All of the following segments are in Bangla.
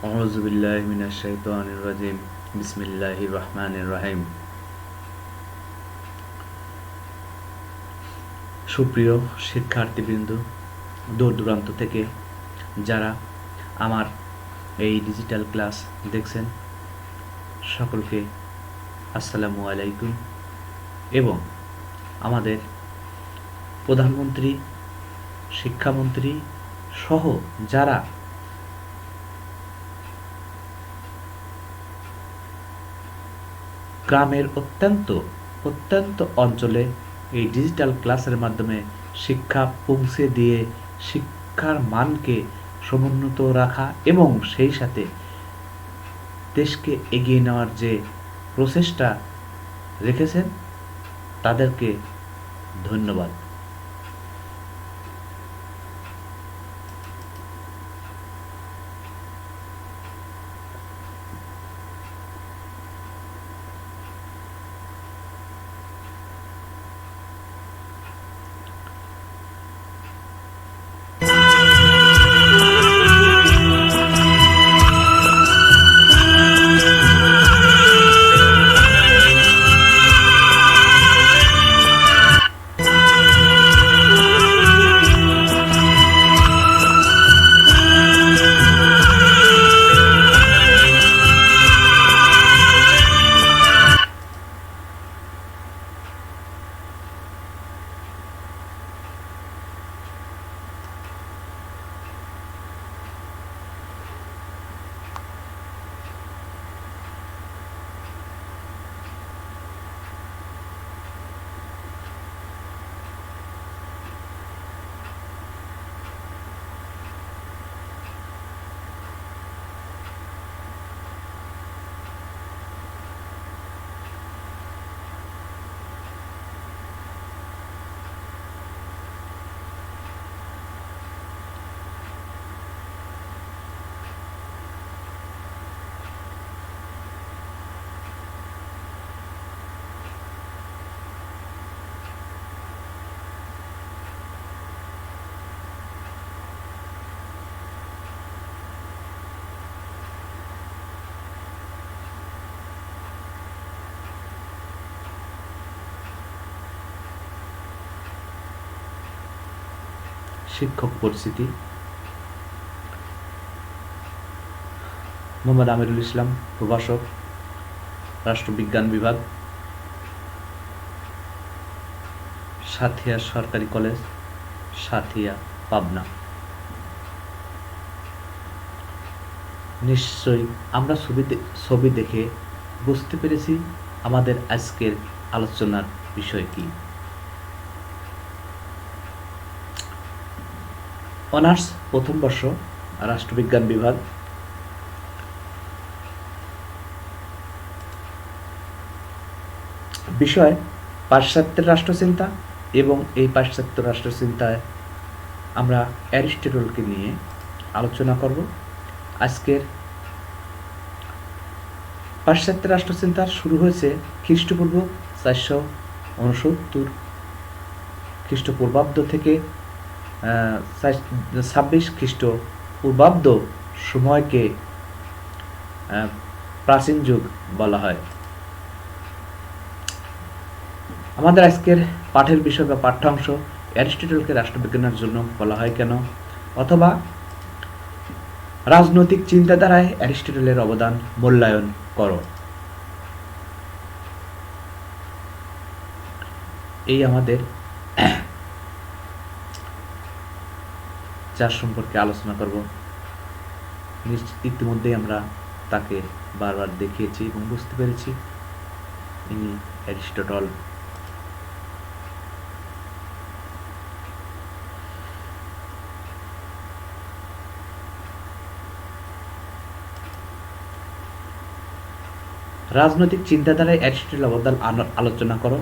আউযু বিল্লাহি মিনাশ শাইতানির রাজিম। বিসমিল্লাহির রহমানির রহিম। সুপ্রিয় শিক্ষার্থীবৃন্দ, দূর দূরান্ত থেকে যারা আমার এই ডিজিটাল ক্লাস দেখছেন, সকলকে আসসালামু আলাইকুম। এবং আমাদের প্রধানমন্ত্রী, শিক্ষামন্ত্রী সহ যারা গ্রামের অত্যন্ত অঞ্চলে এই ডিজিটাল ক্লাসের মাধ্যমে শিক্ষা পৌঁছে দিয়ে শিক্ষার মানকে সমুন্নত রাখা এবং সেই সাথে দেশকে এগিয়ে নেওয়ার যে প্রচেষ্টা রেখেছেন, তাদেরকে ধন্যবাদ। শিক্ষক পরিচিতি: মোহাম্মদ আমিরুল ইসলাম, প্রভাষক, রাষ্ট্রবিজ্ঞান বিভাগ, সাথিয়া সরকারি কলেজ, সাথিয়া, পাবনা। নিশ্চয়ই আমরা ছবি দেখে বুঝতে পেরেছি আমাদের আজকের আলোচনার বিষয় কি। অনার্স প্রথম বর্ষ, রাষ্ট্রবিজ্ঞান বিভাগ। বিষয় পাশ্চাত্যের রাষ্ট্রচিন্তা, এবং এই পাশ্চাত্য রাষ্ট্রচিন্তায় আমরা অ্যারিস্টটলকে নিয়ে আলোচনা করব। আজকের পাশ্চাত্য রাষ্ট্রচিন্তার শুরু হয়েছে খ্রিস্টপূর্ব 469 খ্রিস্টপূর্বাব্দ থেকে 26 খ্রিস্টপূর্বাব্দ সময়কে প্রাচীন যুগ বলা হয়। আমাদের আজকের পাঠের বিষয় বা পাঠ্যাংশ অ্যারিস্টটলকে রাষ্ট্রবিজ্ঞানের জন্য বলা হয় কেন, অথবা রাজনৈতিক চিন্তাধারায় অ্যারিস্টটলের অবদান মূল্যায়ন করো। এই আমাদের যার সম্পর্কে আলোচনা করব, ইতিমধ্যেই আমরা তাকে বারবার দেখিয়েছি এবং বুঝতে পেরেছি ইনি অ্যারিস্টটল। রাজনৈতিক চিন্তাধারায় অ্যারিস্টটলের অবদান আলোচনা করো।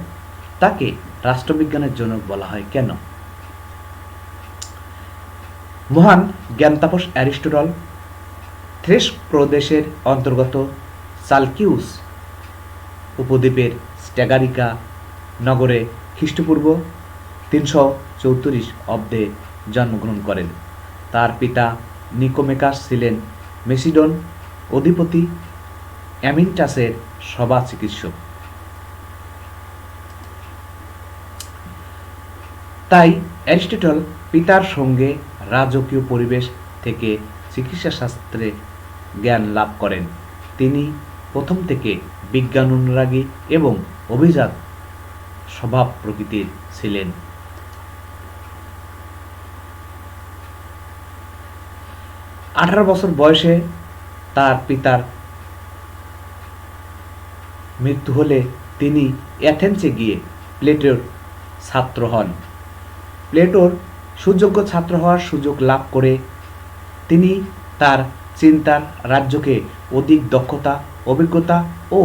তাকে রাষ্ট্রবিজ্ঞানের জনক বলা হয় কেন? মহান জ্ঞানতাপস অ্যারিস্টটল থ্রেস প্রদেশের অন্তর্গত সালকিউস উপদ্বীপের স্ট্যাগারিকা নগরে খ্রিস্টপূর্ব 334 অব্দে জন্মগ্রহণ করেন। তার পিতা নিকোমেকাস ছিলেন মেসিডন অধিপতি অ্যামিনটাসের সভা চিকিৎসক। তাই অ্যারিস্টটল পিতার সঙ্গে রাজকীয় পরিবেশ থেকে চিকিৎসা শাস্ত্রে জ্ঞান লাভ করেন। তিনি প্রথম থেকে বিজ্ঞান অনুরাগী এবং অভিজাত স্বভাব প্রকৃতির ছিলেন। আঠারো বছর বয়সে তার পিতার মৃত্যু হলে তিনি অ্যাথেন্সে গিয়ে প্লেটোর ছাত্র হন। প্লেটোর সুযোগ্য ছাত্র হওয়ার সুযোগ লাভ করে তিনি তার চিন্তার রাজ্যকে অধিক দক্ষতা, অভিজ্ঞতা ও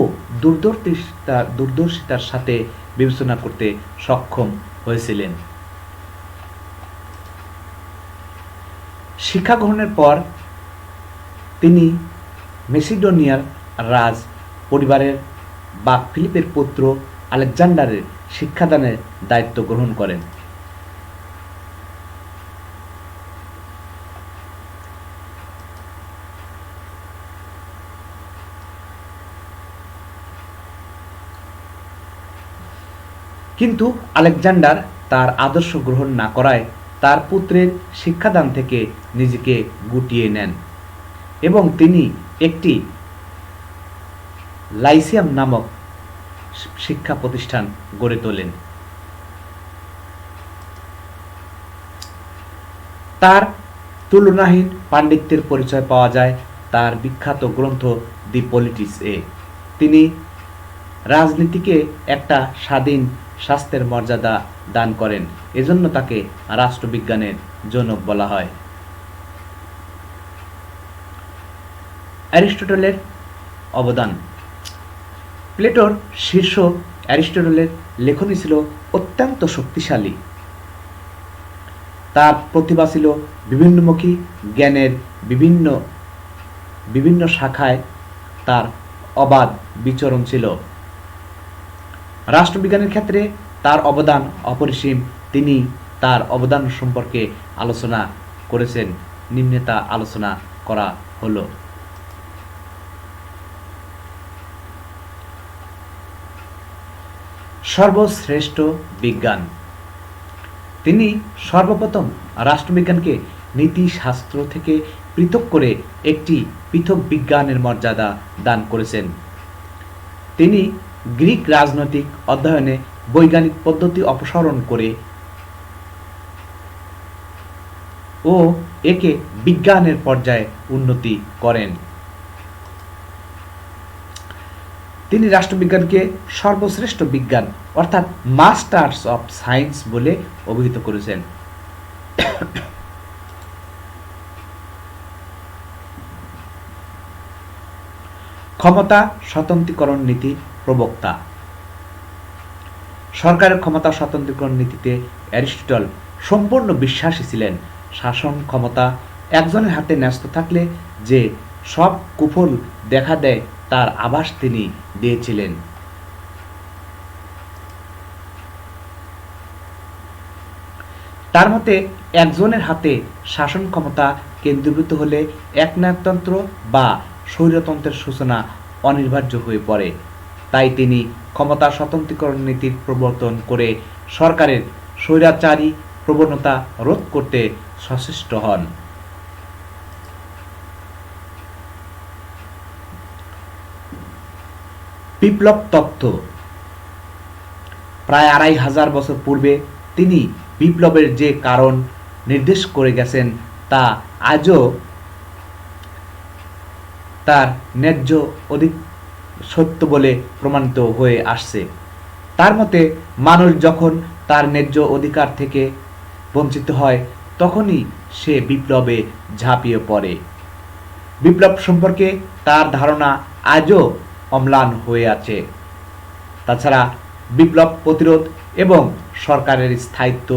দূরদর্শিতার সাথে বিবেচনা করতে সক্ষম হয়েছিলেন। শিক্ষা গ্রহণের পর তিনি মেসিডোনিয়ার রাজ পরিবারের বা ফিলিপের পুত্র আলেকজান্ডারের শিক্ষাদানের দায়িত্ব গ্রহণ করেন। কিন্তু আলেকজান্ডার তার আদর্শ গ্রহণ না করায় তার পুত্রের শিক্ষাদান থেকে নিজেকে গুটিয়ে নেন এবং তিনি একটি লাইসিয়াম নামক শিক্ষা প্রতিষ্ঠান গড়ে তোলেন। তার তুলনাহীন পাণ্ডিত্যের পরিচয় পাওয়া যায় তার বিখ্যাত গ্রন্থ দি পলিটিস এ। তিনি রাজনীতিকে একটা স্বাধীন স্বাস্থ্যের মর্যাদা দান করেন, এজন্য তাকে রাষ্ট্রবিজ্ঞানের জনক বলা হয়। অ্যারিস্টটলের অবদান। প্লেটোর শীর্ষ অ্যারিস্টটলের লেখনী ছিল অত্যন্ত শক্তিশালী। তার প্রতিভা ছিল বিভিন্নমুখী, জ্ঞানের বিভিন্ন শাখায় তার অবাধ বিচরণ ছিল। রাষ্ট্রবিজ্ঞানের ক্ষেত্রে তার অবদান অপরিসীম। তিনি তার অবদান সম্পর্কে আলোচনা করেছেন, নিম্নে তা আলোচনা করা হলো। সর্বশ্রেষ্ঠ বিজ্ঞান। তিনি সর্বপ্রথম রাষ্ট্রবিজ্ঞানকে নীতিশাস্ত্র থেকে পৃথক করে একটি পৃথক বিজ্ঞানের মর্যাদা দান করেছেন। তিনি গ্রিক রাজনৈতিক অধ্যয়নে বৈজ্ঞানিক পদ্ধতি অপসারণ করে ও একে বিজ্ঞানের পর্যায়ে উন্নতি করেন। তিনি রাষ্ট্রবিজ্ঞানকে সর্বশ্রেষ্ঠ বিজ্ঞান অর্থাৎ মাস্টার্স অফ সায়েন্স বলে অভিহিত করেছেন। ক্ষমতা স্বতন্ত্রীকরণ নীতি প্রবক্তা। সরকারের ক্ষমতা স্বতন্ত্রীকরণ নীতিতে অ্যারিস্টটল সম্পূর্ণ বিশ্বাসী ছিলেন। শাসন ক্ষমতা একজনের হাতে ন্যস্ত থাকলে যে সব কুফল দেখা দেয় তার আভাস তিনি দিয়েছিলেন। তার মতে একজনের হাতে শাসন ক্ষমতা কেন্দ্রীভূত হলে একনায়কতন্ত্র বা স্বৈরতন্ত্রের সূচনা অনিবার্য হয়ে পড়ে। তাই তিনি ক্ষমতা স্বতন্ত্রীকরণ নীতির প্রবর্তন করে সরকারের স্বৈরাচারী প্রবণতা রোধ করতে সচেষ্ট হন। বিপ্লব তত্ত্ব। প্রায় 2500 বছর পূর্বে তিনি বিপ্লবের যে কারণ নির্দেশ করে গেছেন তা আজও তার ন্যায্য অধিক সত্য বলে প্রমাণিত হয়ে আসছে। তার মতে মানুষ যখন তার ন্যায্য অধিকার থেকে বঞ্চিত হয় তখনই সে বিপ্লবে ঝাঁপিয়ে পড়ে। বিপ্লব সম্পর্কে তার ধারণা আজও অম্লান হয়ে আছে। তাছাড়া বিপ্লব প্রতিরোধ এবং সরকারের স্থায়িত্ব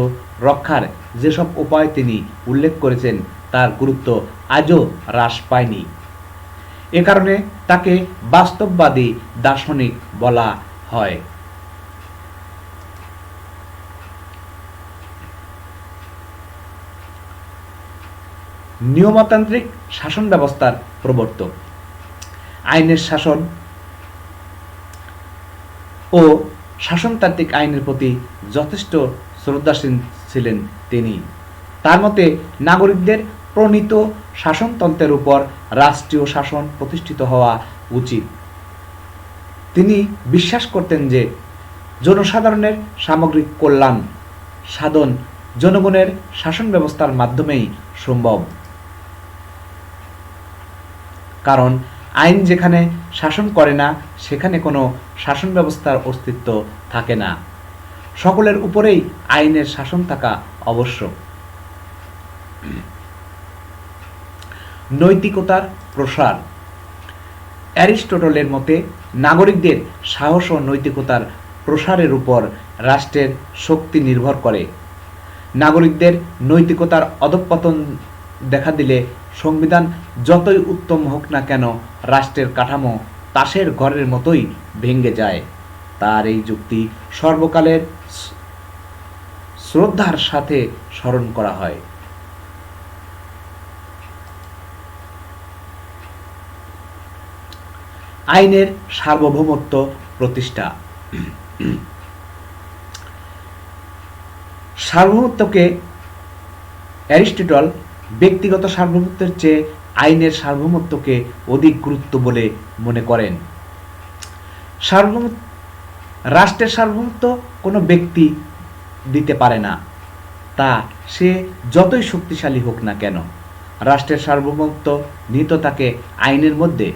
রক্ষার যেসব উপায় তিনি উল্লেখ করেছেন তার গুরুত্ব আজও হ্রাস পায়নি। এ কারণে তাকে বাস্তববাদী দার্শনিক বলা হয়। নিয়মতান্ত্রিক শাসন ব্যবস্থার প্রবর্তক। আইনের শাসন ও শাসনতান্ত্রিক আইনের প্রতি যথেষ্ট শ্রদ্ধাশীল ছিলেন তিনি। তার মতে নাগরিকদের প্রণীত শাসনতন্ত্রের উপর রাষ্ট্রীয় শাসন প্রতিষ্ঠিত হওয়া উচিত। তিনি বিশ্বাস করতেন যে জনসাধারণের সামগ্রিক কল্যাণ সাধন জনগণের শাসন ব্যবস্থার মাধ্যমেই সম্ভব। কারণ আইন যেখানে শাসন করে না সেখানে কোনো শাসন ব্যবস্থার অস্তিত্ব থাকে না। সকলের উপরেই আইনের শাসন থাকা আবশ্যক। নৈতিকতার প্রসার। অ্যারিস্টটলের মতে নাগরিকদের সাহস ও নৈতিকতার প্রসারের উপর রাষ্ট্রের শক্তি নির্ভর করে। নাগরিকদের নৈতিকতার অধঃপতন দেখা দিলে সংবিধান যতই উত্তম হোক না কেন রাষ্ট্রের কাঠামো তাসের ঘরের মতোই ভেঙে যায়। তার এই যুক্তি সর্বকালের শ্রদ্ধার সাথে স্মরণ করা হয়। আইনের সার্বভৌমত্ব প্রতিষ্ঠা। সার্বভৌমত্বকে অ্যারিস্টটল ব্যক্তিগত সার্বভৌমত্বের চেয়ে আইনের সার্বভৌমত্বকে অধিক গুরুত্ব বলে মনে করেন। রাষ্ট্রের সার্বভৌমত্ব কোনো ব্যক্তি দিতে পারে না, তা সে যতই শক্তিশালী হোক না কেন। রাষ্ট্রের সার্বভৌমত্ব নিহিত থাকে আইনের মধ্যে।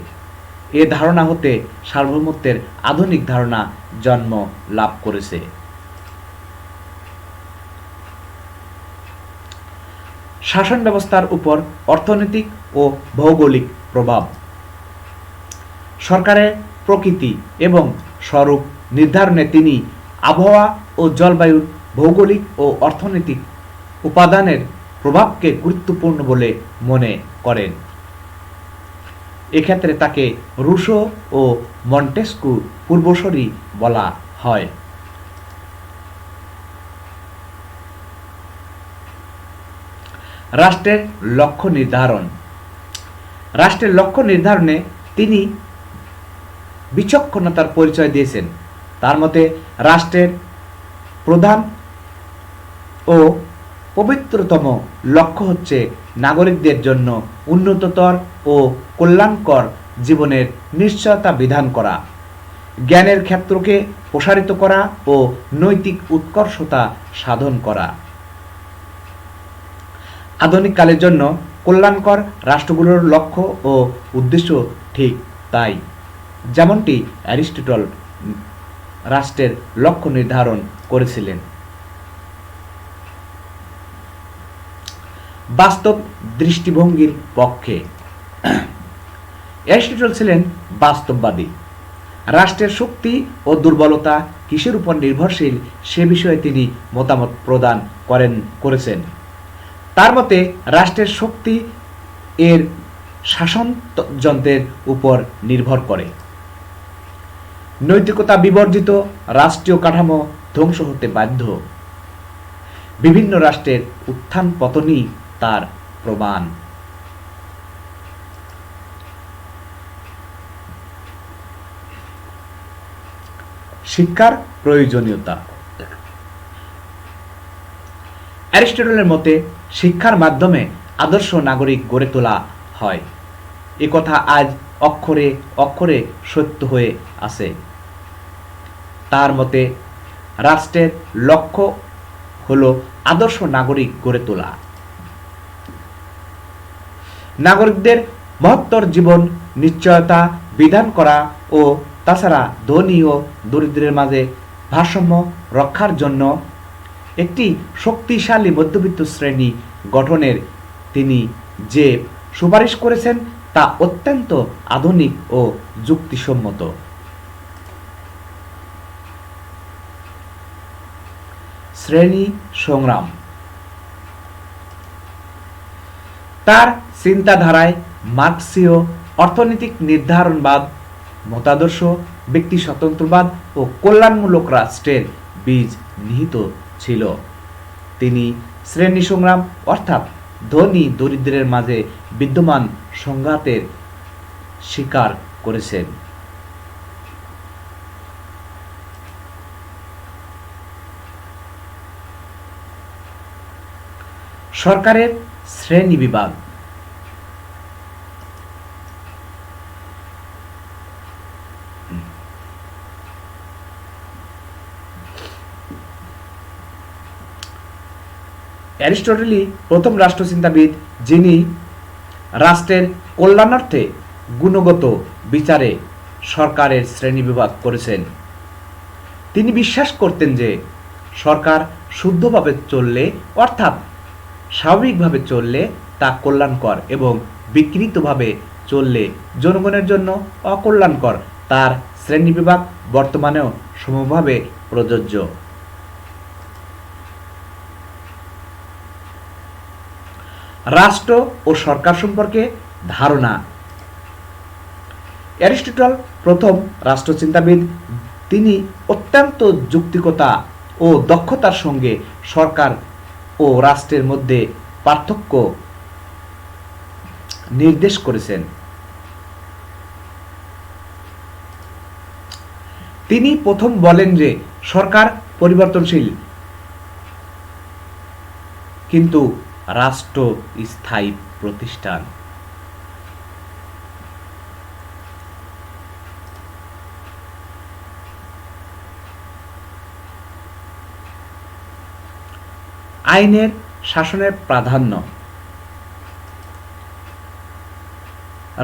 এ ধারণা হতে সার্বভৌমত্বের আধুনিক ধারণা জন্ম লাভ করেছে। শাসন ব্যবস্থার উপর অর্থনৈতিক ও ভৌগোলিক প্রভাব। সরকারের প্রকৃতি এবং স্বরূপ নির্ধারণে তিনি আবহাওয়া ও জলবায়ুর ভৌগোলিক ও অর্থনৈতিক উপাদানের প্রভাবকে গুরুত্বপূর্ণ বলে মনে করেন। এক্ষেত্রে তাকে রুশো ও মন্টেস্কু পূর্বসূরি বলা হয়। রাষ্ট্রের লক্ষ্য নির্ধারণ। রাষ্ট্রের লক্ষ্য নির্ধারণে তিনি বিচক্ষণতার পরিচয় দিয়েছেন। তার মতে রাষ্ট্রের প্রধান ও পবিত্রতম লক্ষ্য হচ্ছে নাগরিকদের জন্য উন্নততর ও কল্যাণকর জীবনের নিশ্চয়তা বিধান করা, জ্ঞানের ক্ষেত্রকে প্রসারিত করা ও নৈতিক উৎকর্ষতা সাধন করা। আধুনিক কালের জন্য কল্যাণকর রাষ্ট্রগুলোর লক্ষ্য ও উদ্দেশ্য ঠিক তাই, যেমনটি অ্যারিস্টটল রাষ্ট্রের লক্ষ্য নির্ধারণ করেছিলেন। বাস্তব দৃষ্টিভঙ্গির পক্ষে। অ্যারিস্টটল ছিলেন বাস্তববাদী। রাষ্ট্রের শক্তি ও দুর্বলতা কিসের উপর নির্ভরশীল সে বিষয়ে তিনি মতামত প্রদান করেছেন। তার মতে রাষ্ট্রের শক্তি এর শাসনযন্ত্রের উপর নির্ভর করে। নৈতিকতা বিবর্জিত রাষ্ট্রীয় কাঠামো ধ্বংস হতে বাধ্য। বিভিন্ন রাষ্ট্রের উত্থান পতনই তার প্রমাণ। শিক্ষার প্রয়োজনীয়তা। অ্যারিস্টটলের মতে শিক্ষার মাধ্যমে আদর্শ নাগরিক গড়ে তোলা হয়। একথা আজ অক্ষরে অক্ষরে সত্য হয়ে আছে। তার মতে রাষ্ট্রের লক্ষ্য হলো আদর্শ নাগরিক গড়ে তোলা। নাগরিকদের মহত্তর জীবন নিশ্চয়তা বিধান করা ও তাছাড়া ধনী ও দরিদ্রের মাঝে ভারসাম্য রক্ষার জন্য একটি শক্তিশালী মধ্যবিত্ত শ্রেণী গঠনের তিনি যে সুপারিশ করেছেন তা অত্যন্ত আধুনিক ও যুক্তিসম্মত। শ্রেণী সংগ্রাম। তার চিন্তাধারায় মার্ক্সীয় অর্থনৈতিক নির্ধারণবাদ, মতাদর্শ, ব্যক্তি স্বতন্ত্রবাদ ও কল্যাণমূলক রাষ্ট্রের বীজ নিহিত ছিল। তিনি শ্রেণী সংগ্রাম অর্থাৎ ধনী দরিদ্রের মাঝে বিদ্যমান সংঘাতের স্বীকার করেছেন। সরকারের শ্রেণী বিভাগ। অ্যারিস্টটলই প্রথম রাষ্ট্রচিন্তাবিদ যিনি রাষ্ট্রের কল্যাণার্থে গুণগত বিচারে সরকারের শ্রেণীবিভাগ করেছেন। তিনি বিশ্বাস করতেন যে সরকার শুদ্ধভাবে চললে অর্থাৎ স্বাভাবিকভাবে চললে তা কল্যাণকর এবং বিকৃতভাবে চললে জনগণের জন্য অকল্যাণকর। তার শ্রেণীবিভাগ বর্তমানেও সমভাবে প্রযোজ্য। রাষ্ট্র ও সরকার সম্পর্কে ধারণা। অ্যারিস্টটল প্রথম রাষ্ট্রচিন্তাবিদ। তিনি অত্যন্ত যৌক্তিকতা ও দক্ষতার সঙ্গে সরকার ও রাষ্ট্রের মধ্যে পার্থক্য নির্দেশ করেছেন। তিনি প্রথম বলেন যে সরকার পরিবর্তনশীল কিন্তু রাষ্ট্র স্থায়ী প্রতিষ্ঠান। আইনের শাসনের প্রাধান্য।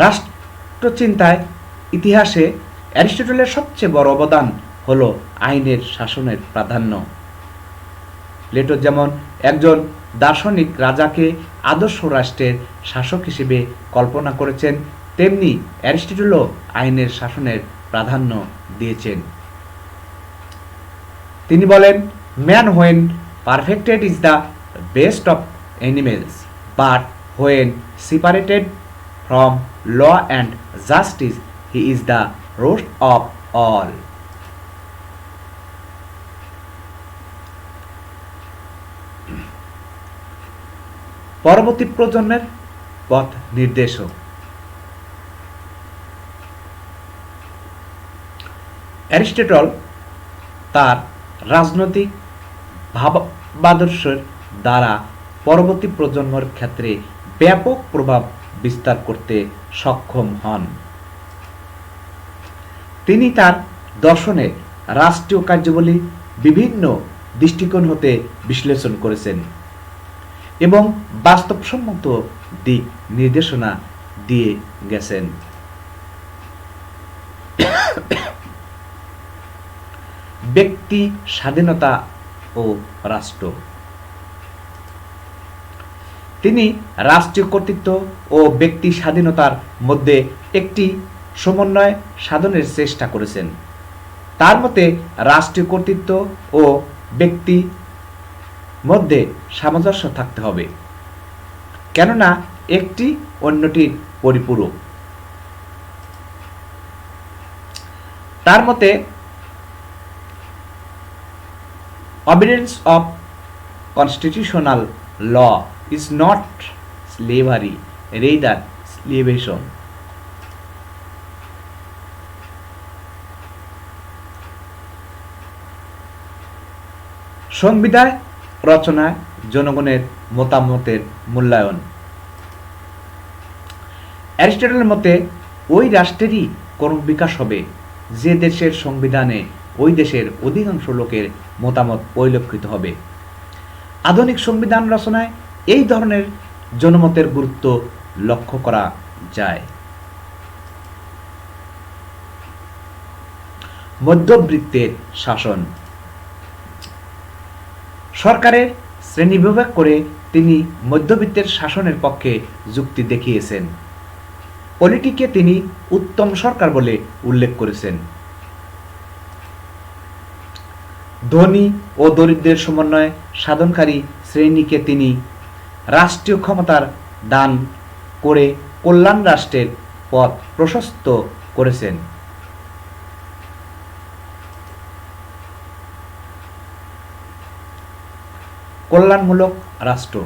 রাষ্ট্রচিন্তায় ইতিহাসে অ্যারিস্টটলের সবচেয়ে বড় অবদান হল আইনের শাসনের প্রাধান্য। প্লেটো যেমন একজন দার্শনিক রাজাকে আদর্শ রাষ্ট্রের শাসক হিসেবে কল্পনা করেছেন, তেমনি অ্যারিস্টটলও আইনের শাসনের প্রাধান্য দিয়েছেন। তিনি বলেন, man when perfected is the best of animals, but when separated from law and justice he is the worst of all. পরবর্তী প্রজন্মের পথ নির্দেশক। অ্যারিস্টটল তার রাজনৈতিক ভাবাদর্শের দ্বারা পরবর্তী প্রজন্মের ক্ষেত্রে ব্যাপক প্রভাব বিস্তার করতে সক্ষম হন। তিনি তার দর্শনে রাষ্ট্রীয় কার্যাবলী বিভিন্ন দৃষ্টিকোণ হতে বিশ্লেষণ করেছেন এবং বাস্তবসম্মত দিক নির্দেশনা দিয়ে গেছেন। ব্যক্তি স্বাধীনতা ও রাষ্ট্র। তিনি রাষ্ট্রীয় কর্তৃত্ব ও ব্যক্তি স্বাধীনতার মধ্যে একটি সমন্বয় সাধনের চেষ্টা করেছেন। তার মতে রাষ্ট্রীয় কর্তৃত্ব ও ব্যক্তি মধ্যে সামঞ্জস্য থাকতে হবে, কেননা একটি অন্যটির পরিপূরক। তার মতে obedience of constitutional law is not slavery, rather slave-ation. সংবিধান রচনায় জনগণের মতামতের মূল্যায়ন। অ্যারিস্টটলের মতে ওই রাষ্ট্রেরই ক্রমিক বিকাশ হবে যে দেশের সংবিধানে ওই দেশের অধিকাংশ লোকের মতামত পরিলক্ষিত হবে। আধুনিক সংবিধান রচনায় এই ধরনের জনমতের গুরুত্ব লক্ষ্য করা যায়। মধ্যবৃত্তের শাসন। সরকারের শ্রেণীবিভাগ করে তিনি মধ্যবিত্তের শাসনের পক্ষে যুক্তি দেখিয়েছেন। পলিটিকে তিনি উত্তম সরকার বলে উল্লেখ করেছেন। ধনী ও দরিদ্রের সমন্বয় সাধনকারী শ্রেণীকে তিনি রাষ্ট্রীয় ক্ষমতার দান করে কল্যাণ রাষ্ট্রের পথ প্রশস্ত করেছেন। কল্যাণমূলক রাষ্ট্র।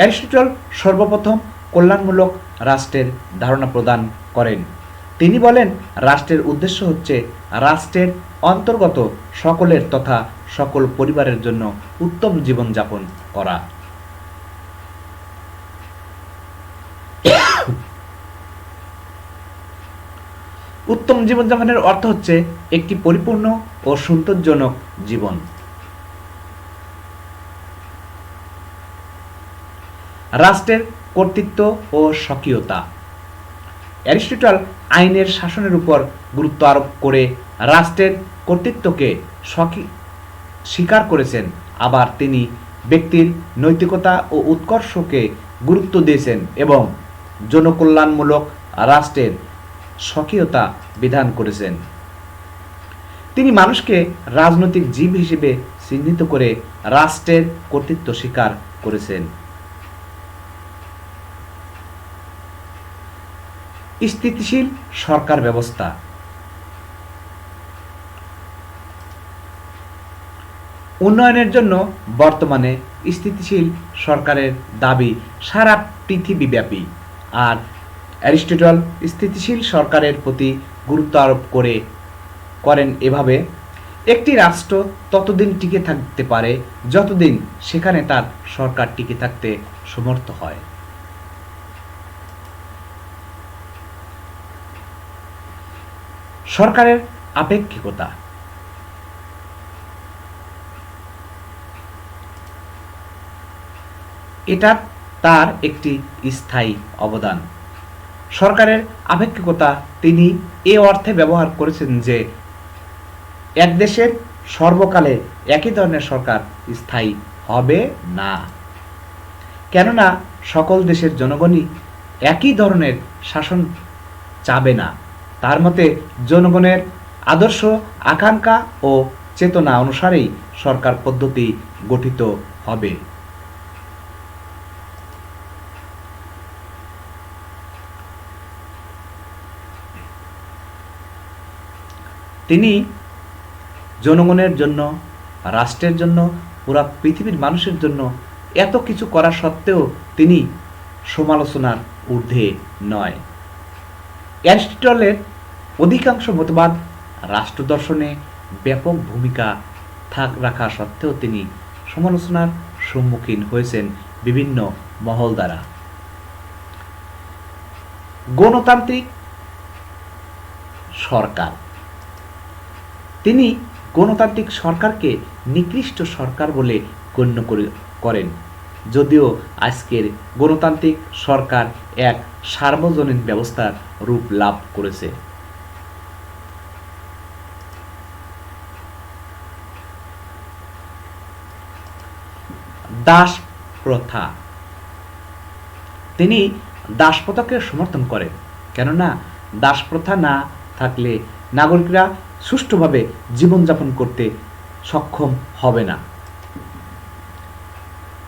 অ্যারিস্টটল সর্বপ্রথম কল্যাণমূলক রাষ্ট্রের ধারণা প্রদান করেন। তিনি বলেন, রাষ্ট্রের উদ্দেশ্য হচ্ছে রাষ্ট্রের অন্তর্গত সকলের তথা সকল পরিবারের জন্য উত্তম জীবনযাপন করা। উত্তম জীবনযাপনের অর্থ হচ্ছে একটি পরিপূর্ণ ও সন্তোষজনক জীবন। রাষ্ট্রের কর্তৃত্ব ও স্বকীয়তা। অ্যারিস্টটল আইনের শাসনের উপর গুরুত্ব আরোপ করে রাষ্ট্রের কর্তৃত্বকে স্বীকার করেছেন। আবার তিনি ব্যক্তির নৈতিকতা ও উৎকর্ষকে গুরুত্ব দিয়েছেন এবং জনকল্যাণমূলক রাষ্ট্রের স্বকীয়তা বিধান করেছেন। তিনি মানুষকে রাজনৈতিক জীব হিসেবে চিহ্নিত করে রাষ্ট্রের কর্তৃত্ব স্বীকার করেছেন। স্থিতিশীল সরকার ব্যবস্থা। উন্নয়নের জন্য বর্তমানে স্থিতিশীল সরকারের দাবি সারা পৃথিবীব্যাপী, আর অ্যারিস্টটল স্থিতিশীল সরকারের প্রতি গুরুত্ব আরোপ করেন এভাবে: একটি রাষ্ট্র ততদিন টিকে থাকতে পারে যতদিন সেখানে তার সরকার টিকে থাকতে সমর্থ হয়। সরকারের আপেক্ষিকতা। এটা তার একটি স্থায়ী অবদান। সরকারের আপেক্ষিকতা তিনি এ অর্থে ব্যবহার করেছেন যে এক দেশের সর্বকালে একই ধরনের সরকার স্থায়ী হবে না, কেননা সকল দেশের জনগণই একই ধরনের শাসন চাবে না। তার মতে জনগণের আদর্শ, আকাঙ্ক্ষা ও চেতনা অনুসারেই সরকার পদ্ধতি গঠিত হবে। তিনি জনগণের জন্য, রাষ্ট্রের জন্য, পুরা পৃথিবীর মানুষের জন্য এত কিছু করা সত্ত্বেও তিনি সমালোচনার ঊর্ধ্বে নয়। অ্যারিস্টটলের অধিকাংশ মতবাদ রাষ্ট্র দর্শনে ব্যাপক ভূমিকা রাখা সত্ত্বেও তিনি সমালোচনার সম্মুখীন হয়েছেন বিভিন্ন মহল দ্বারা। গণতান্ত্রিক সরকার। তিনি গণতান্ত্রিক সরকারকে নিকৃষ্ট সরকার বলে গণ্য করেন, যদিও আজকের গণতান্ত্রিক সরকার এক সার্বজনীন ব্যবস্থার রূপ লাভ করেছে। দাস প্রথা। তিনি দাস প্রথাকে সমর্থন করেন, কেননা দাস প্রথা না থাকলে নাগরিকরা সুষ্ঠুভাবে জীবনযাপন করতে সক্ষম হবে না।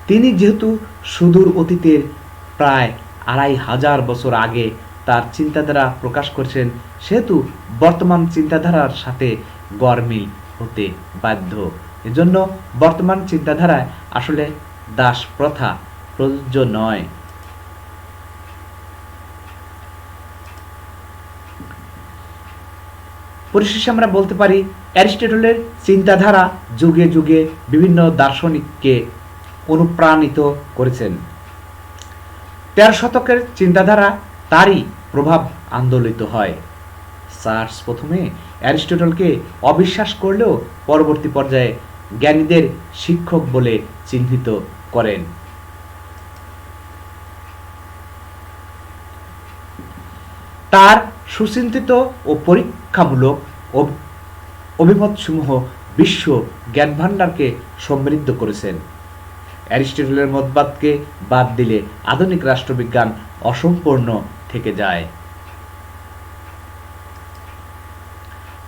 তিনি যেহেতু সুদূর অতীতের প্রায় 2500 বছর আগে তার চিন্তাধারা প্রকাশ করেছেন, সেহেতু বর্তমান চিন্তাধারার সাথে গরমিল হতে বাধ্য। এজন্য বর্তমান চিন্তাধারায় আসলে দাস প্রথা প্রযোজ্য নয়। পরিশেষে আমরা বলতে পারি, অ্যারিস্টটলের চিন্তাধারা যুগে যুগে বিভিন্ন দার্শনিককে অনুপ্রাণিত করেছেন। 13 শতকের চিন্তাধারা তারই প্রভাব আন্দোলিত হয়। চার্চ প্রথমে অ্যারিস্টটলকে অবিশ্বাস করলেও পরবর্তী পর্যায়ে জ্ঞানীদের শিক্ষক বলে চিহ্নিত করেন। তার সুচিন্তিত ও পরীক্ষামূলক অভিমতসমূহ বিশ্ব জ্ঞানভাণ্ডারকে সমৃদ্ধ করেছেন। অ্যারিস্টটলের মতবাদকে বাদ দিলে আধুনিক রাষ্ট্রবিজ্ঞান অসম্পূর্ণ থেকে যায়।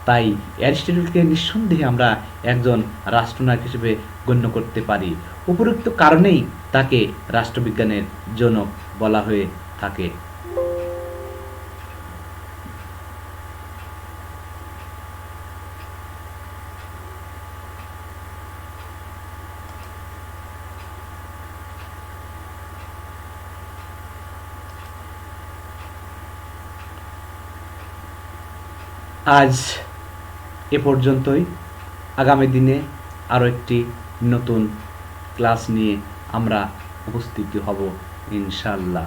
তাই অ্যারিস্টটলকে নিঃসন্দেহে আমরা একজন রাষ্ট্রনায়ক হিসেবে গণ্য করতে পারি। উপরোক্ত কারণেই তাকে রাষ্ট্রবিজ্ঞানের জনক বলা হয়ে থাকে। আজ এ পর্যন্তই। আগামী দিনে আরও একটি নতুন ক্লাস নিয়ে আমরা উপস্থিত হব ইনশাআল্লাহ।